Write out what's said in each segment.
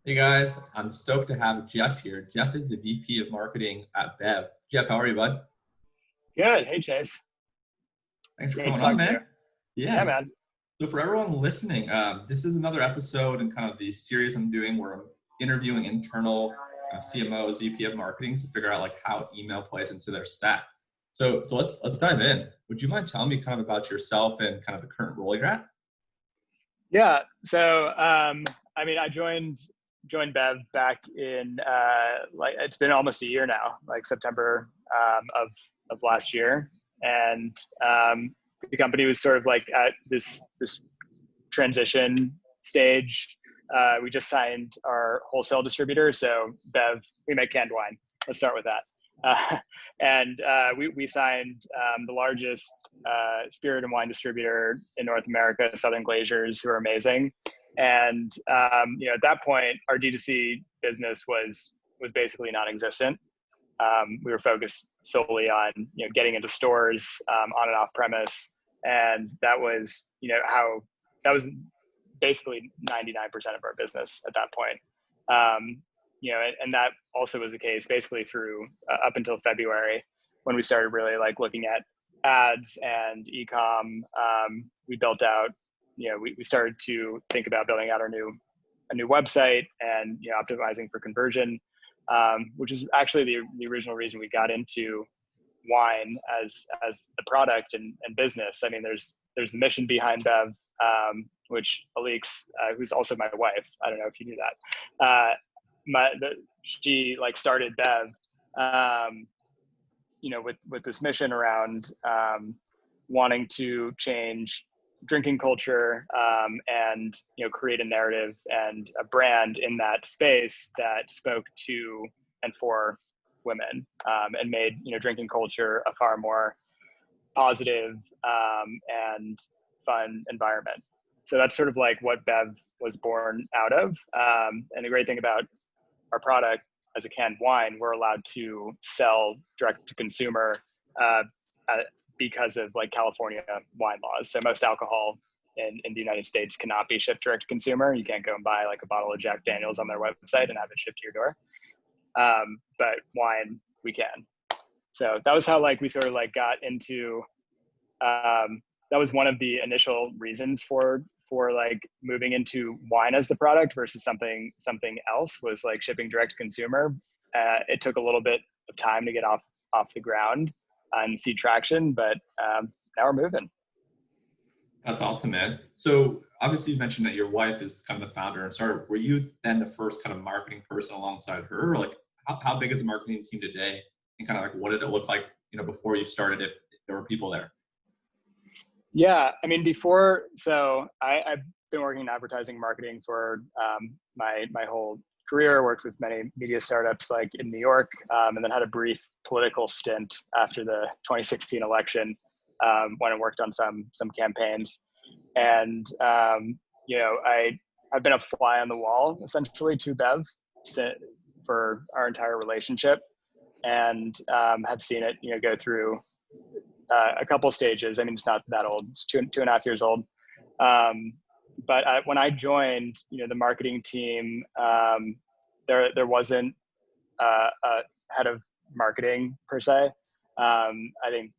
Hey guys, I'm stoked to have Geoff here. Geoff is the VP of Marketing at Bev. Geoff, how are you, bud? Good. Hey, Chase. Thanks for Great to coming on, talk to you. man. Yeah, Yeah. man. So for everyone listening, this is another episode in kind of the series I'm doing where I'm interviewing internal CMOs, VP of Marketing to figure out like how email plays into their stack. So let's dive in. Would you mind telling me kind of about yourself and kind of the current role you're at? Yeah. I joined Bev back in like it's been almost a year now, like September of last year, and the company was sort of like at this transition stage. We just signed our wholesale distributor, so Bev, we make canned wine. Let's start with that. We signed the largest spirit and wine distributor in North America, Southern Glazers, who are amazing. And at that point, our D2C business was basically non-existent. We were focused solely on getting into stores on and off premise, and that was how that was basically 99% of our business at that point. And that also was the case basically through up until February, when we started really like looking at ads and e-com. We built out, we started to think about building out a new website and optimizing for conversion, which is actually the original reason we got into wine as the product and business. I mean, there's the mission behind Bev, which Alix, who's also my wife, I don't know if you knew that, she like started Bev, with this mission around wanting to change drinking culture, and create a narrative and a brand in that space that spoke to and for women, and made drinking culture a far more positive and fun environment. So that's sort of like what Bev was born out of. And the great thing about our product as a canned wine, we're allowed to sell direct to consumer because of like California wine laws. So most alcohol in the United States cannot be shipped direct to consumer. You can't go and buy like a bottle of Jack Daniels on their website and have it shipped to your door. But wine, we can. So that was how like we sort of like got into. That was one of the initial reasons for like moving into wine as the product versus something else, was like shipping direct to consumer. It took a little bit of time to get off the ground and see traction, but now we're moving. That's awesome, man. So obviously you mentioned that your wife is kind of the founder and starter. Were you then the first kind of marketing person alongside her? Or like how big is the marketing team today? And kind of like what did it look like, before you started, if there were people there? Yeah, I mean, I've been working in advertising marketing for my whole career. Worked with many media startups like in New York, and then had a brief political stint after the 2016 election, when I worked on some campaigns. And I've been a fly on the wall essentially to Bev for our entire relationship, and have seen it go through a couple stages. I mean, it's not that old. It's 2.5 years old. When I joined, the marketing team, there wasn't a head of marketing per se. I think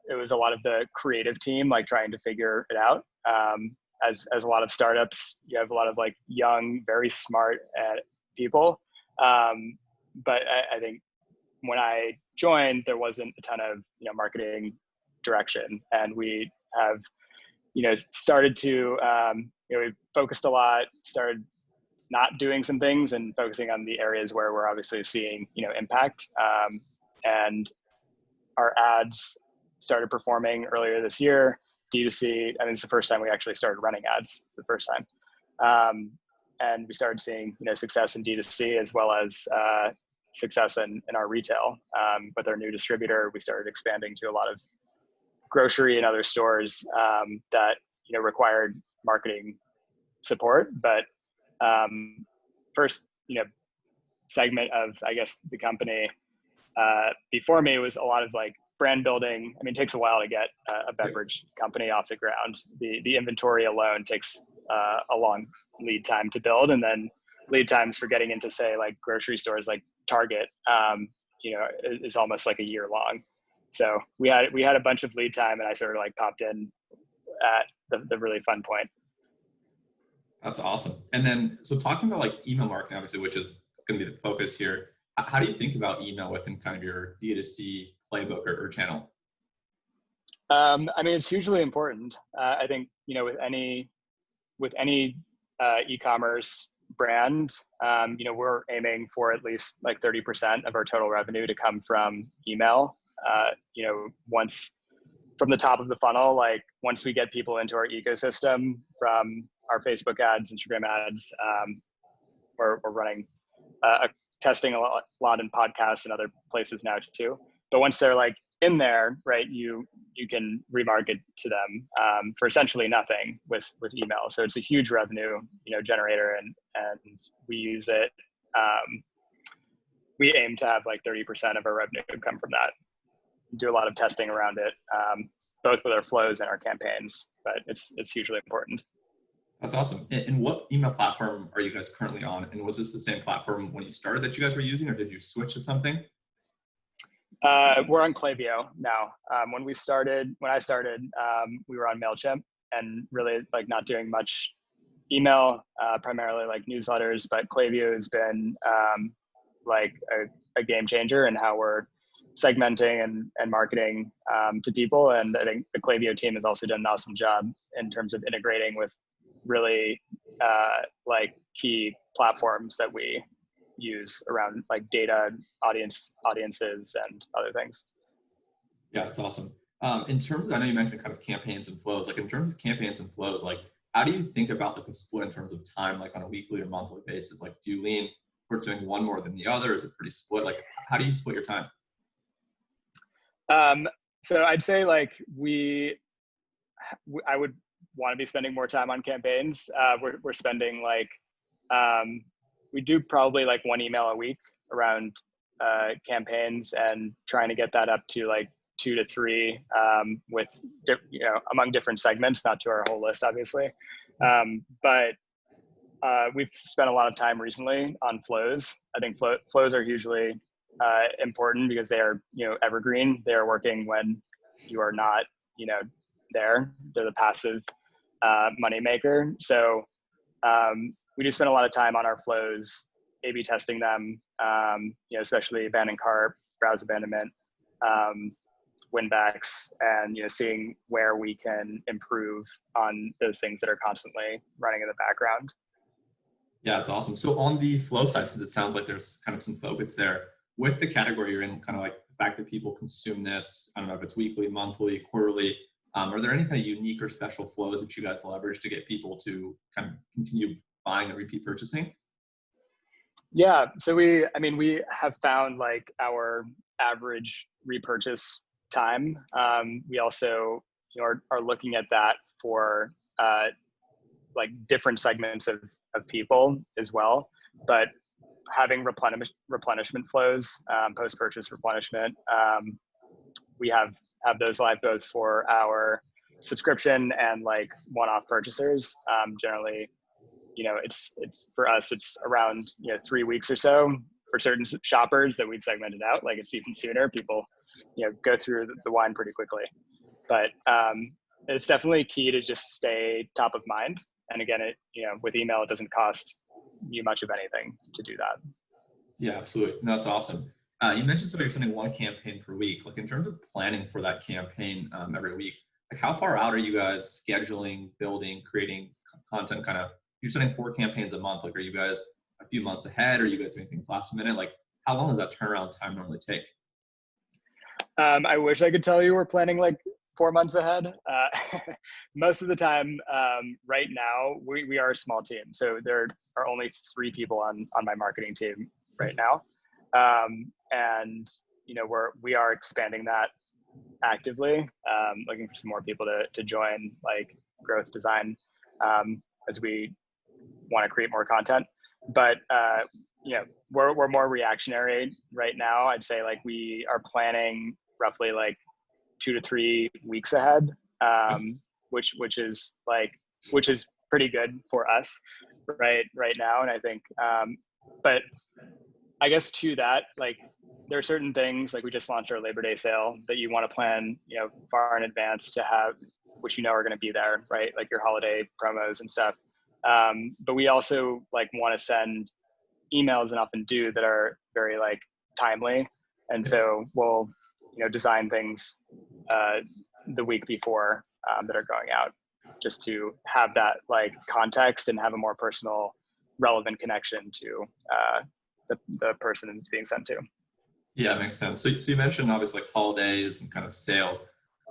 it was a lot of the creative team, like trying to figure it out. As a lot of startups, you have a lot of like young, very smart people. But I think when I joined, there wasn't a ton of marketing direction, and we have started to we focused a lot, started not doing some things and focusing on the areas where we're obviously seeing impact, and our ads started performing earlier this year. D2C, I mean, it's the first time we actually started running ads for the first time, and we started seeing success in D2C as well as success in our retail. With our new distributor, we started expanding to a lot of grocery and other stores that required marketing support. But first segment of, I guess, the company before me was a lot of like brand building. I mean, it takes a while to get a beverage company off the ground. The inventory alone takes a long lead time to build, and then lead times for getting into, say, like grocery stores like Target, is almost like a year long. So we had a bunch of lead time, and I sort of like popped in at the really fun point. That's awesome. And then, so talking about like email marketing, obviously, which is going to be the focus here. How do you think about email within kind of your D2C playbook or channel? I mean, it's hugely important. I think, with any e-commerce brand, we're aiming for at least like 30% of our total revenue to come from email. Once from the top of the funnel, like once we get people into our ecosystem from our Facebook ads, Instagram ads, we're running testing a lot in podcasts and other places now too. But once they're like in there, right, you can remarket to them for essentially nothing with email. So it's a huge revenue generator, and we use it. We aim to have like 30% of our revenue come from that. Do a lot of testing around it, both with our flows and our campaigns, but it's hugely important. That's awesome. And what email platform are you guys currently on? And was this the same platform when you started that you guys were using, or did you switch to something? We're on Klaviyo now. When I started, we were on MailChimp, and really like not doing much email, primarily like newsletters, but Klaviyo has been like a game changer in how we're segmenting and marketing to people. And I think the Klaviyo team has also done an awesome job in terms of integrating with really like key platforms that we use around like data, audiences, and other things. Yeah, that's awesome. In terms of, I know you mentioned kind of campaigns and flows, like in terms of campaigns and flows, like how do you think about like the split in terms of time, like on a weekly or monthly basis? Like do you lean towards doing one more than the other? Is it pretty split? Like how do you split your time? So I'd say like I would want to be spending more time on campaigns. We're spending like, we do probably like one email a week around campaigns, and trying to get that up to like 2 to 3 with, among different segments, not to our whole list, obviously. But we've spent a lot of time recently on flows. I think flows are hugely important because they are, evergreen. They are working when you are not, there. They're the passive money maker. So we do spend a lot of time on our flows, A/B testing them, especially abandoned cart, browse abandonment, win backs, and seeing where we can improve on those things that are constantly running in the background. Yeah, that's awesome. So on the flow side, since it sounds like there's kind of some focus there with the category you're in, kind of like the fact that people consume this, I don't know if it's weekly, monthly, quarterly, are there any kind of unique or special flows that you guys leverage to get people to kind of continue buying and repeat purchasing? Yeah, so we have found like our average repurchase time. We also are looking at that for like different segments of people as well, but having replenishment flows, post-purchase replenishment, we have those live both for our subscription and like one-off purchasers. Generally, it's for us, it's around 3 weeks or so. For certain shoppers that we've segmented out, like it's even sooner. People go through the wine pretty quickly, but it's definitely key to just stay top of mind. And again, with email, it doesn't cost you much of anything to do that. Yeah, absolutely. No, that's awesome. You mentioned so you're sending one campaign per week. Like in terms of planning for that campaign every week, like how far out are you guys scheduling, building, creating content? Kind of, you're sending 4 campaigns a month. Like, are you guys a few months ahead? Or are you guys doing things last minute? Like, how long does that turnaround time normally take? I wish I could tell you we're planning like 4 months ahead. Most of the time, right now, we are a small team. So there are only 3 people on my marketing team right now. And we are expanding that actively, looking for some more people to join like growth design, as we want to create more content. But we're more reactionary right now. I'd say like we are planning roughly like 2 to 3 weeks ahead, which is pretty good for us. right now. And I think, but I guess to that, like there are certain things, like we just launched our Labor Day sale, that you want to plan, far in advance to have, which are going to be there, right? Like your holiday promos and stuff. But we also like want to send emails, and often do, that are very like timely. And so we'll, design things the week before that are going out, just to have that like context and have a more personal, relevant connection to the person it's being sent to. Yeah, it makes sense. So you mentioned obviously like holidays and kind of sales,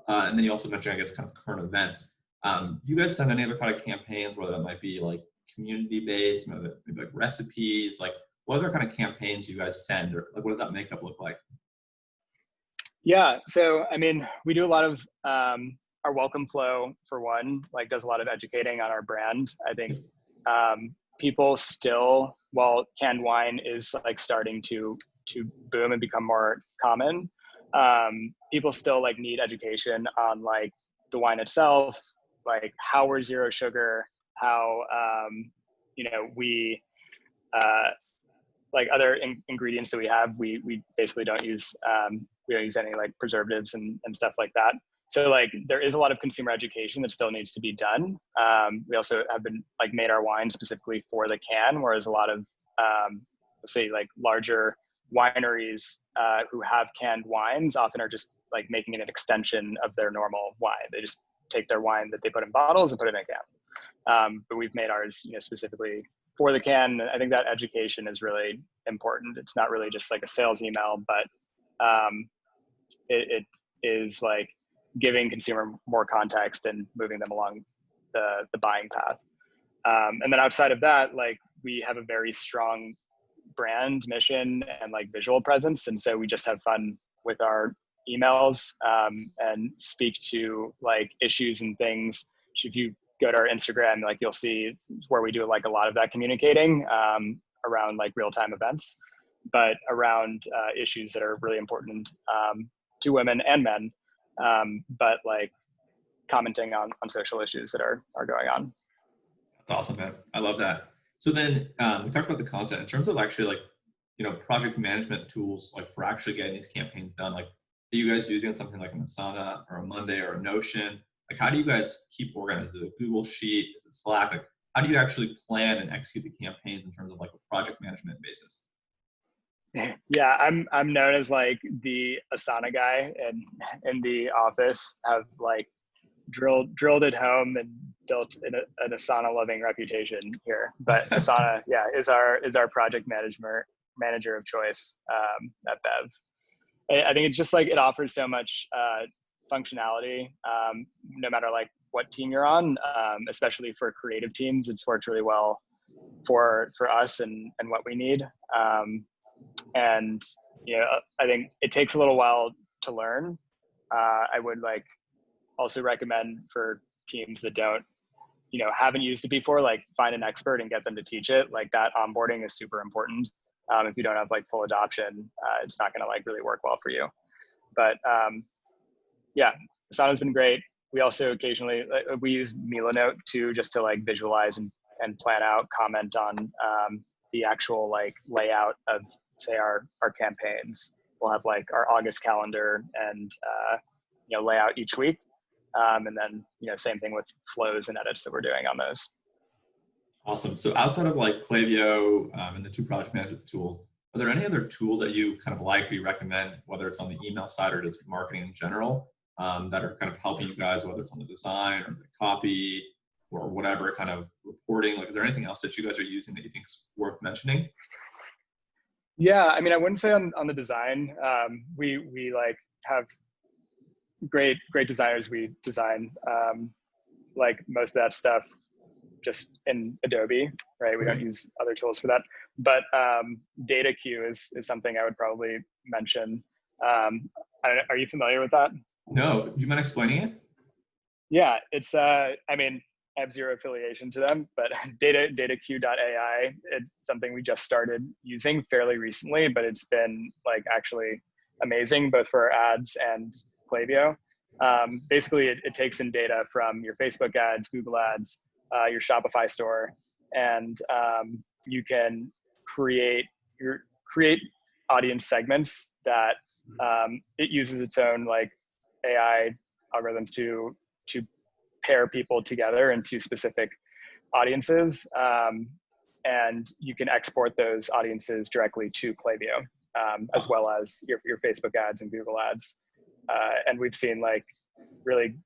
and then you also mentioned, I guess, kind of current events. Do you guys send any other kind of campaigns, whether that might be like community based, maybe like recipes, like what other kind of campaigns you guys send, or like what does that makeup look like? Yeah, so I mean, we do a lot of our welcome flow, for one, like does a lot of educating on our brand. I think people still, while canned wine is like starting to boom and become more common, people still like need education on like the wine itself, like how we're zero sugar, how we like other ingredients that we have, we basically don't use any like preservatives and stuff like that. So like there is a lot of consumer education that still needs to be done. We also have been like made our wine specifically for the can, whereas a lot of let's say like larger wineries who have canned wines often are just like making it an extension of their normal wine. They just take their wine that they put in bottles and put it in a can. But we've made ours, specifically for the can. I think that education is really important. It's not really just like a sales email, but it is like giving consumer more context and moving them along the buying path. And then outside of that, like we have a very strong brand mission and like visual presence. And so we just have fun with our emails and speak to like issues and things. If you go to our Instagram, like you'll see where we do like a lot of that communicating around like real-time events, but around issues that are really important to women and men, but like commenting on social issues that are going on. That's awesome, man. I love that. So then we talked about the content in terms of actually like, project management tools, like for actually getting these campaigns done. Like, are you guys using something like an Asana or a Monday or a Notion? Like, how do you guys keep organized? Is it a Google Sheet? Is it Slack? Like, how do you actually plan and execute the campaigns in terms of like a project management basis? Yeah, I'm known as like the Asana guy, and in the office have like drilled it home and built an Asana loving reputation here. But Asana, yeah, is our project manager of choice at Bev. I think it's just like it offers so much functionality, no matter like what team you're on, especially for creative teams. It's worked really well for us and what we need. And I think it takes a little while to learn. I would like also recommend for teams that haven't used it before, like find an expert and get them to teach it. Like that onboarding is super important. If you don't have like full adoption, it's not going to like really work well for you. But yeah, Asana's been great. We also occasionally we use Milanote too, just to like visualize and plan out, comment on the actual like layout of say our campaigns. We'll have like our August calendar and lay out each week. And then, same thing with flows and edits that we're doing on those. Awesome. So outside of like Klaviyo and the two project management tools, are there any other tools that you kind of like or you recommend, whether it's on the email side or just marketing in general, that are kind of helping you guys, whether it's on the design or the copy or whatever kind of reporting? Like, is there anything else that you guys are using that you think is worth mentioning? Yeah, I mean, I wouldn't say on the design. We like have great designers. We design like most of that stuff just in Adobe, right? We don't use other tools for that. But data queue is something I would probably mention. I don't know, are you familiar with that? No, do you mind explaining it? Yeah, it's I mean, I have zero affiliation to them, but dataqueue.ai, it's something we just started using fairly recently, but it's been like actually amazing both for our ads and Klaviyo. Basically, it takes in data from your Facebook ads, Google ads, your Shopify store, and you can create audience segments that it uses its own like AI algorithms to pair people together into specific audiences, and you can export those audiences directly to Klaviyo, as well as your Facebook ads and Google ads. And we've seen like really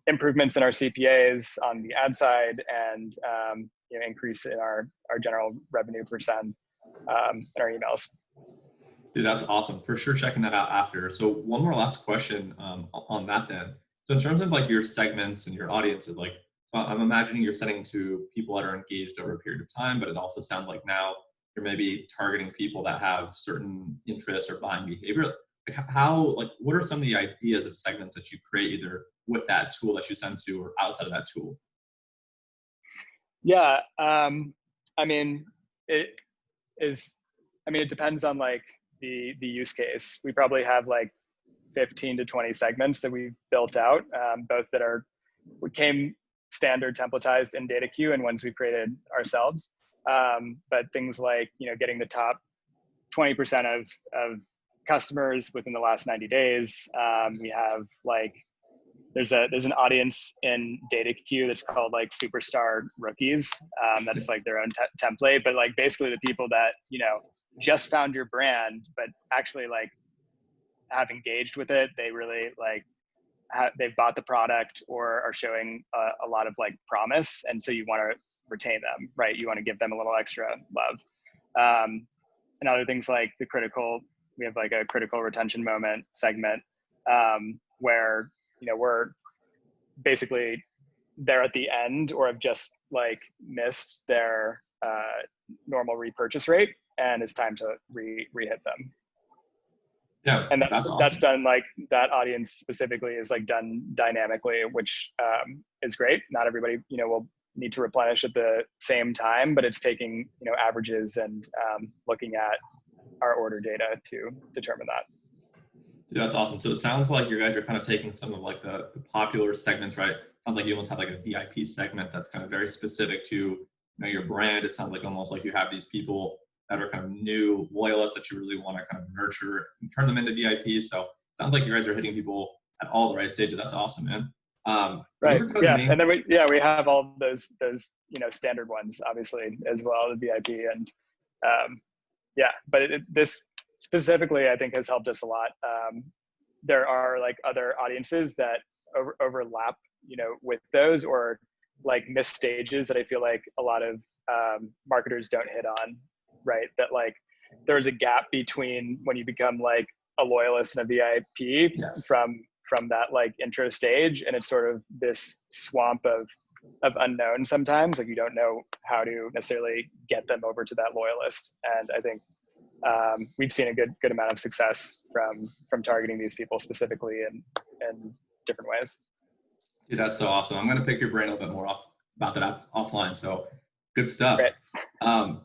improvements in our CPAs on the ad side, and increase in our general revenue percent in our emails. Dude, that's awesome. For sure, checking that out after. So one more last question on that then. So in terms of like your segments and your audiences, like I'm imagining you're sending to people that are engaged over a period of time, but it also sounds like now you're maybe targeting people that have certain interests or buying behavior. Like what are some of the ideas of segments that you create either with that tool that you send to or outside of that tool? Yeah, I mean, it depends on like the use case. We probably have like 15 to 20 segments that we've built out, both that came standard templatized in data queue and ones we created ourselves. But things like, getting the top 20% of customers within the last 90 days. We have like, there's an audience in data queue that's called like superstar rookies. That's like their own template, but like basically the people that, just found your brand, but actually like have engaged with it. They really like, they've bought the product or are showing a lot of like promise. And so you want to retain them, right? You want to give them a little extra love. And other things like we have like a critical retention moment segment, where, we're basically there at the end or have just like missed their normal repurchase rate, and it's time to re-hit them. Yeah, and awesome. That's done like that audience specifically is like done dynamically, which is great. Not everybody will need to replenish at the same time, but it's taking averages and looking at our order data to determine that. Yeah, that's awesome. So it sounds like you guys are kind of taking some of like the popular segments, right? Sounds like you almost have like a VIP segment that's kind of very specific to your brand. It sounds like almost like you have these people that are kind of new loyalists that you really want to kind of nurture and turn them into VIPs. So it sounds like you guys are hitting people at all the right stages. That's awesome, man. Right. Yeah. And then we have all those standard ones obviously as well, the VIP, and but this specifically I think has helped us a lot. There are like other audiences that overlap, with those, or like missed stages that I feel like a lot of marketers don't hit on, right? That like there's a gap between when you become like a loyalist and a VIP. Yes. from that like intro stage, and it's sort of this swamp of unknown sometimes. Like you don't know how to necessarily get them over to that loyalist, and I think we've seen a good amount of success from targeting these people specifically in different ways. Dude, that's so awesome. I'm going to pick your brain a little bit more about that offline. So good stuff. Great.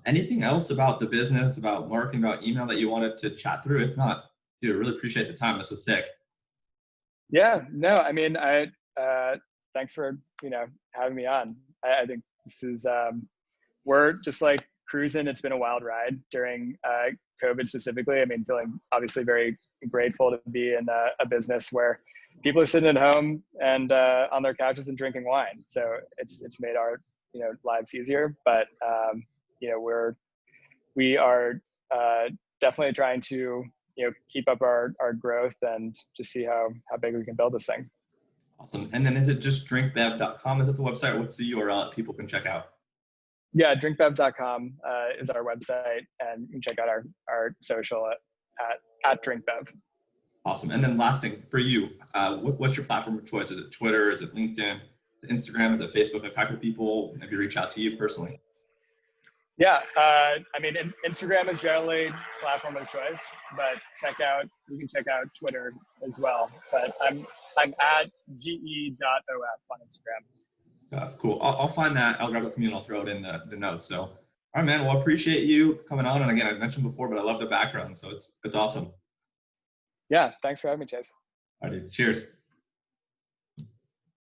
Anything else about the business, about marketing, about email that you wanted to chat through? If not, dude, I really appreciate the time. This was sick. Yeah, no, I mean, thanks for, having me on. I think this is, we're just like cruising. It's been a wild ride during COVID specifically. I mean, feeling obviously very grateful to be in a business where people are sitting at home and on their couches and drinking wine. So it's made our, lives easier, but we are definitely trying to, keep up our growth and just see how big we can build this thing. Awesome. And then is it just drinkbev.com? Is it the website? What's the URL that people can check out? Yeah, drinkbev.com is our website, and you can check out our social at drinkbev. Awesome. And then last thing for you, what's your platform of choice? Is it Twitter? Is it LinkedIn? Is it Instagram? Is it Facebook? Like, how can people maybe reach out to you personally? Yeah, I mean, Instagram is generally platform of choice, but you can check out Twitter as well. But I'm at ge.of on Instagram. Cool. I'll find that. I'll grab it from you and I'll throw it in the notes. So, all right, man. Well, I appreciate you coming on. And again, I mentioned before, but I love the background. So it's awesome. Yeah. Thanks for having me, Chase. All right, dude. Cheers.